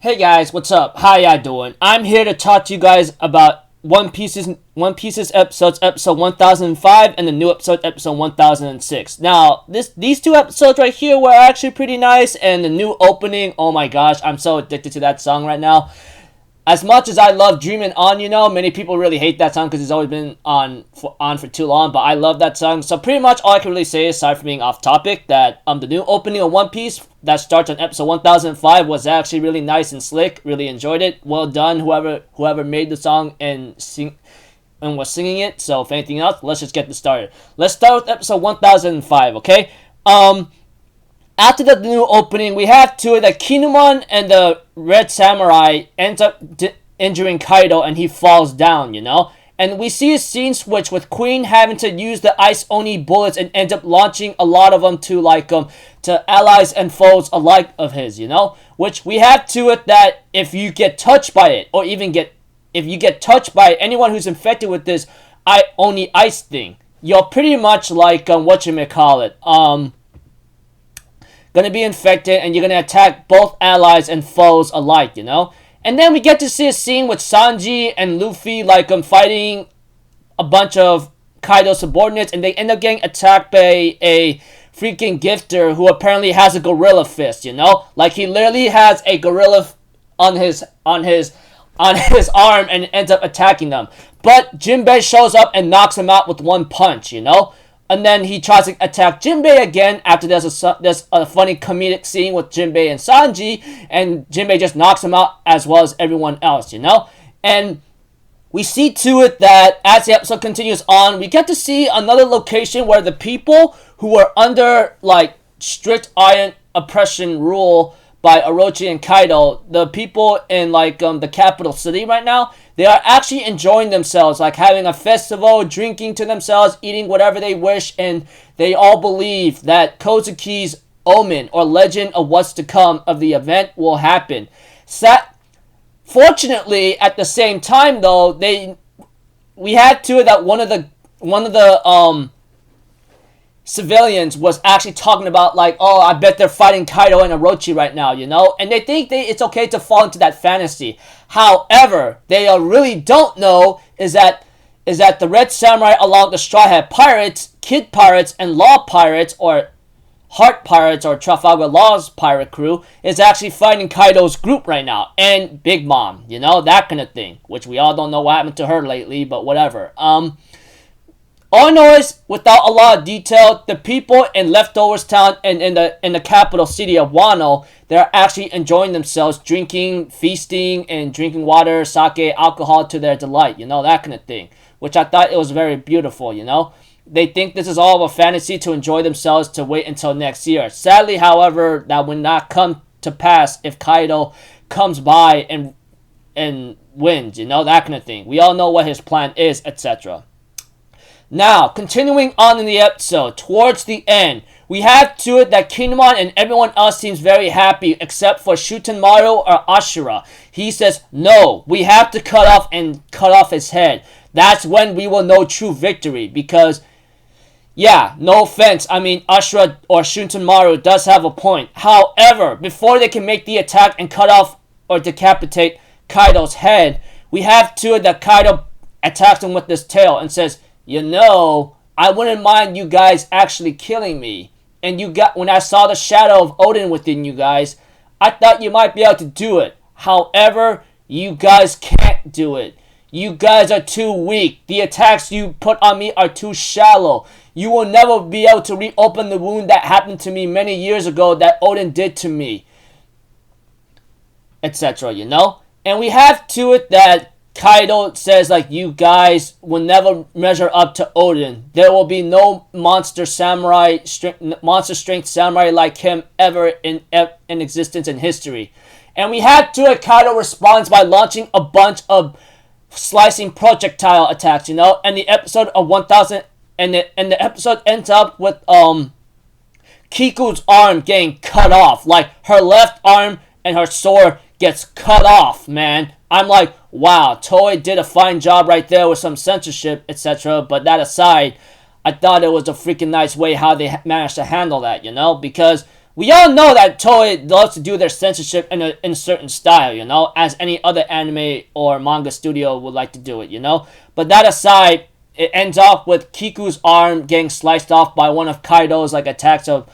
Hey guys, what's up? How y'all doing? I'm here to talk to you guys about One Piece's episode 1005 and the new episode 1006. Now, these two episodes right here were actually pretty nice, and the new opening, oh my gosh, I'm so addicted to that song right now. As much as I love Dreamin' On, many people really hate that song because it's always been on for too long, but I love that song. So pretty much all I can really say, aside from being off topic, that the new opening of One Piece that starts on episode 1005 was actually really nice and slick. Really enjoyed it. Well done, whoever made the song and was singing it. So if anything else, let's just get this started. Let's start with episode 1005, okay? After the new opening, we have that Kinemon and the Red Samurai ends up injuring Kaido and he falls down, And we see a scene switch with Queen having to use the Ice Oni bullets and end up launching a lot of them to allies and foes alike of his, Which we have that if you get touched by it, or if you get touched by anyone who's infected with this Oni ice thing, you're pretty much gonna be infected, and you're gonna attack both allies and foes alike, And then we get to see a scene with Sanji and Luffy fighting a bunch of Kaido subordinates, and they end up getting attacked by a freaking gifter who apparently has a gorilla fist, Like he literally has a gorilla on his arm and ends up attacking them. But Jinbei shows up and knocks him out with one punch, And then he tries to attack Jinbei again after there's a funny comedic scene with Jinbei and Sanji, and Jinbei just knocks him out as well as everyone else, And we see to it that as the episode continues on, we get to see another location where the people who were under strict iron oppression rule by Orochi and Kaido, the people in the capital city right now, they are actually enjoying themselves, having a festival, drinking to themselves, eating whatever they wish, and they all believe that Kozuki's omen or legend of what's to come of the event will happen. Fortunately, at the same time though, we had that one of the civilians was actually talking about I bet they're fighting Kaido and Orochi right now, And they think it's okay to fall into that fantasy. However, they really don't know is that the Red Samurai along the Straw Hat Pirates, Kid Pirates, and Law Pirates, or Heart Pirates, or Trafalgar Law's pirate crew, is actually fighting Kaido's group right now. And Big Mom, that kind of thing. Which we all don't know what happened to her lately, but whatever. All I know is, without a lot of detail, the people in Leftovers Town and in the capital city of Wano, they're actually enjoying themselves, drinking, feasting, and drinking water, sake, alcohol to their delight, that kind of thing. Which I thought it was very beautiful, They think this is all a fantasy to enjoy themselves to wait until next year. Sadly, however, that would not come to pass if Kaido comes by and wins, that kind of thing. We all know what his plan is, etc. Now, continuing on in the episode, towards the end, we have that Kinemon and everyone else seems very happy except for Shutenmaru or Ashura. He says, no, we have to cut off his head. That's when we will know true victory, because, yeah, no offense, Ashura or Shutenmaru does have a point. However, before they can make the attack and cut off or decapitate Kaido's head, we have that Kaido attacks him with his tail and says, I wouldn't mind you guys actually killing me. And when I saw the shadow of Odin within you guys, I thought you might be able to do it. However, you guys can't do it. You guys are too weak. The attacks you put on me are too shallow. You will never be able to reopen the wound that happened to me many years ago that Odin did to me. Etc., And we have that Kaido says, you guys will never measure up to Odin. There will be no monster strength samurai like him ever in existence in history. And we have Kaido responds by launching a bunch of slicing projectile attacks, And the episode of 1000, and the episode ends up with Kiku's arm getting cut off. Her left arm and her sword gets cut off, man. I'm wow, Toei did a fine job right there with some censorship, etc. But that aside, I thought it was a freaking nice way how they managed to handle that, Because we all know that Toei loves to do their censorship in a certain style, you know, as any other anime or manga studio would like to do it, you know. But that aside, it ends off with Kiku's arm getting sliced off by one of Kaido's like attacks of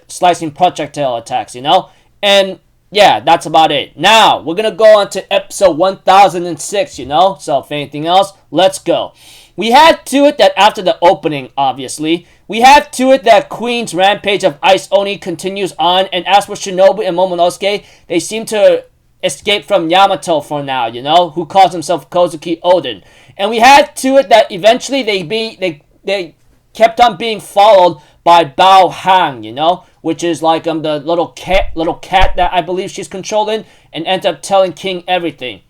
slicing projectile attacks, you know. And yeah, that's about it. Now we're gonna go on to episode 1006, you know. So if anything else, let's go. We had to it that after the opening, obviously, we had to it that Queen's rampage of Ice Oni continues on, and as for Shinobu and Momonosuke, they seem to escape from Yamato for now, you know, who calls himself Kozuki Oden. And we had to it that eventually they kept on being followed by Bao Hang, you know, which is like the little cat that I believe she's controlling, and ends up telling King everything.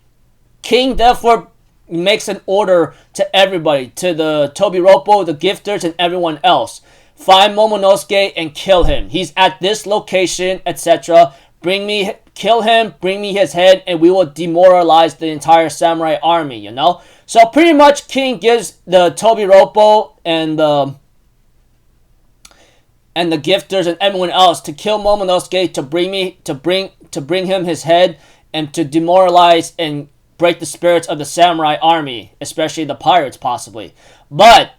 King therefore makes an order to everybody, to the Tobiropo, the gifters, and everyone else. Find Momonosuke and kill him. He's at this location, etc. Kill him, bring me his head, and we will demoralize the entire samurai army, you know? So pretty much King gives the Tobiropo and the gifters and everyone else to kill Momonosuke, to bring him his head, and to demoralize and break the spirits of the samurai army, especially the pirates possibly. But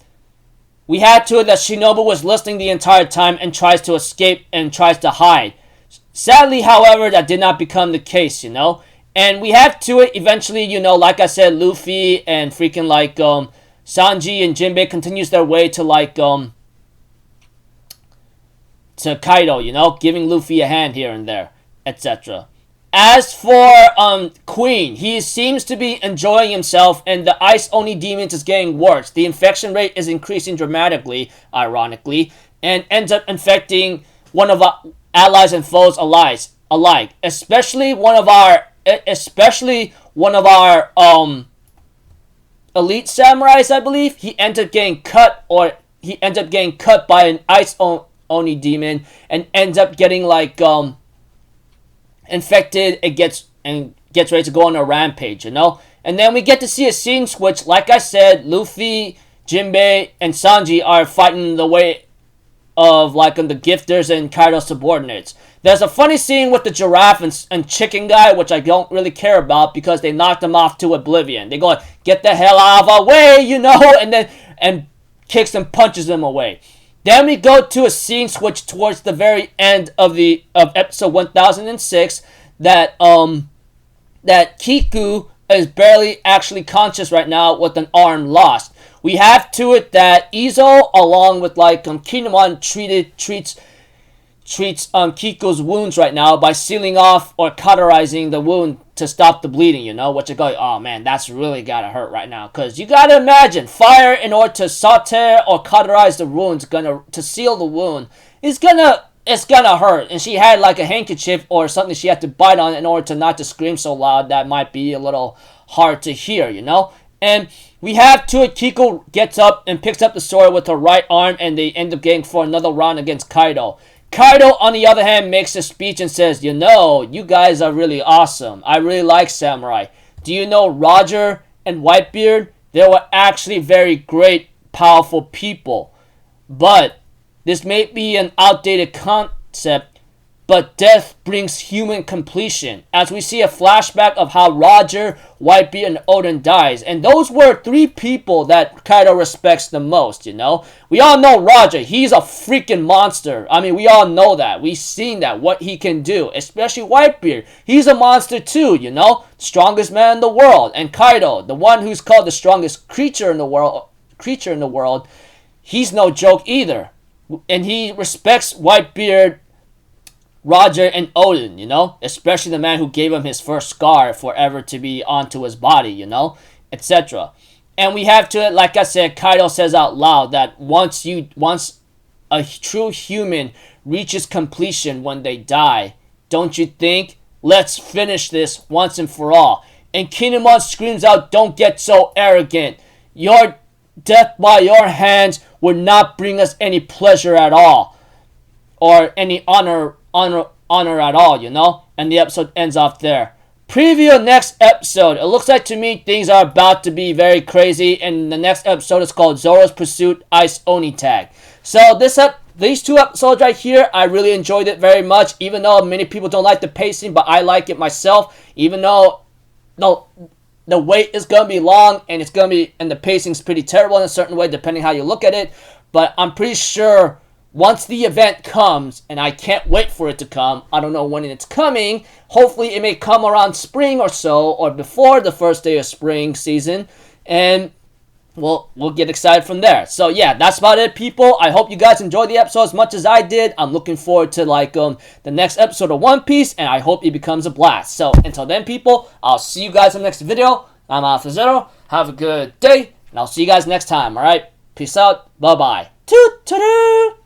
we had to it that Shinobu was listening the entire time and tries to escape and tries to hide. Sadly, however, that did not become the case, you know. And we have to it eventually, you know, like I said, Luffy and freaking like Sanji and Jinbei continues their way to like to Kaido, you know, giving Luffy a hand here and there, etc. As for Queen, he seems to be enjoying himself, and the Ice Oni demons is getting worse. The infection rate is increasing dramatically, ironically, and ends up infecting one of our allies and foes alike. Especially one of our elite samurais, I believe. He ends up getting cut by an Ice Oni demon, and ends up getting like infected and gets ready to go on a rampage, you know. And then we get to see a scene switch. Like I said, Luffy, Jinbei, and Sanji are fighting the way of like the gifters and Kaido's subordinates. There's a funny scene with the giraffe and chicken guy, which I don't really care about because they knocked him off to oblivion. They go, get the hell out of our way, you know, and kicks and punches him away. Then we go to a scene switch towards the very end of episode 1006 that Kiku is barely actually conscious right now with an arm lost. We have to it that Izo, along with like Kinemon, treats Kiku's wounds right now by sealing off or cauterizing the wound to stop the bleeding, you know, which are going, oh man, that's really gotta hurt right now, because you gotta imagine, fire in order to saute or cauterize the wounds, to seal the wound, it's gonna hurt. And she had like a handkerchief or something she had to bite on in order to not to scream so loud. That might be a little hard to hear, you know. And we have to it, Kiko gets up and picks up the sword with her right arm, and they end up getting for another round against Kaido. Kaido, on the other hand, makes a speech and says, you know, you guys are really awesome. I really like samurai. Do you know Roger and Whitebeard? They were actually very great, powerful people. But this may be an outdated concept, but death brings human completion. As we see a flashback of how Roger, Whitebeard, and Oden dies. And those were three people that Kaido respects the most, you know. We all know Roger. He's a freaking monster. I mean, we all know that. We've seen that, what he can do. Especially Whitebeard. He's a monster too, you know. Strongest man in the world. And Kaido, the one who's called the strongest creature in the world, he's no joke either. And he respects Whitebeard, Roger, and Oden, you know, especially the man who gave him his first scar forever to be onto his body, you know, etc. And we have to, like I said, Kaido says out loud that once a true human reaches completion when they die, don't you think? Let's finish this once and for all. And Kinemon screams out, don't get so arrogant. Your death by your hands would not bring us any pleasure at all, or any honor at all, you know. And the episode ends off there. Preview next episode. It looks like to me things are about to be very crazy, and the next episode is called Zoro's Pursuit Ice Oni Tag. So this these 2 episodes right here, I really enjoyed it very much, even though many people don't like the pacing, but I like it myself, even though the wait is going to be long, and the pacing's pretty terrible in a certain way, depending how you look at it. But I'm pretty sure once the event comes, and I can't wait for it to come, I don't know when it's coming, hopefully it may come around spring or so, or before the first day of spring season, and we'll get excited from there. So yeah, that's about it, people. I hope you guys enjoyed the episode as much as I did. I'm looking forward to the next episode of One Piece, and I hope it becomes a blast. So until then, people, I'll see you guys in the next video. I'm Alpha Zero. Have a good day, and I'll see you guys next time. All right, peace out. Bye bye. Toot toot.